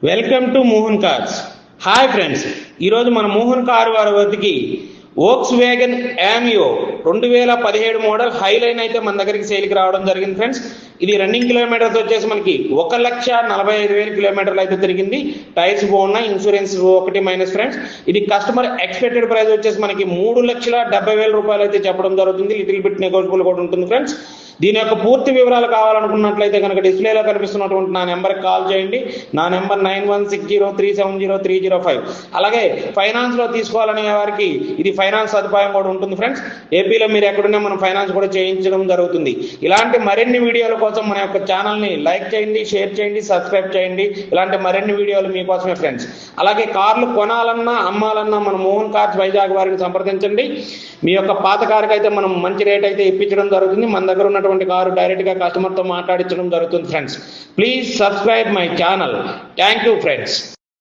Welcome to Mohan cars. Hi friends, ఈరోజు మన Mohan car వారి వద్దకి వోక్స్ వ్యాగన్ యామియో 2017 మోడల్ హైలైన్ అయితే మన దగ్గరికి సేల్కి రావడం జరిగింది ఫ్రెండ్స్. ఇది రన్నింగ్ కిలోమీటర్స్ వచ్చేసి మనకి 1,45,000 కిలోమీటర్లు అయితే తిరిగింది. టైర్స్ బాగున్నాయి, ఇన్సూరెన్స్ ఒకటి మైనస్ ఫ్రెండ్స్. ఇది కస్టమర్ ఎక్స్పెక్టెడ్ ప్రైస్ వచ్చేసి మనకి 3,70,000 రూపాయలు అయితే చెప్పడం జరుగుతుంది. లిటిల్ బిట్ నెగోషియబుల్ కూడా ఉంటుంది ఫ్రెండ్స్. దీని యొక్క పూర్తి వివరాలు కావాలనుకున్నట్లయితే కనుక డిస్ప్లేలో కనిపిస్తున్నటువంటి నా నెంబర్కి కాల్ చేయండి. నా నెంబర్ 9160370305. అలాగే ఫైనాన్స్ లో తీసుకోవాలనే వారికి ఇది ఫైనాన్స్ సదుపాయం కూడా ఉంటుంది ఫ్రెండ్స్. ఏపీలో మీరు ఎక్కడున్నా మనం ఫైనాన్స్ కూడా చేయించడం జరుగుతుంది. ఇలాంటి మరిన్ని వీడియోల కోసం మన యొక్క ఛానల్ని లైక్ చేయండి, షేర్ చేయండి, సబ్స్క్రైబ్ చేయండి. ఇలాంటి మరిన్ని వీడియోలు మీకోసమే ఫ్రెండ్స్. అలాగే కార్లు కొనాలన్నా అమ్మాలన్నా మన మోహన్ కార్స్ వైజాగ్ వారిని సంప్రదించండి. మీ యొక్క పాత కారుకి అయితే మనం మంచి రేట్ అయితే ఇప్పించడం జరుగుతుంది. మన దగ్గర ఉన్నటువంటి కారు డైరెక్ట్ గా కస్టమర్ తో మాట్లాడించడం జరుగుతుంది friends. Please subscribe my channel. Thank you friends.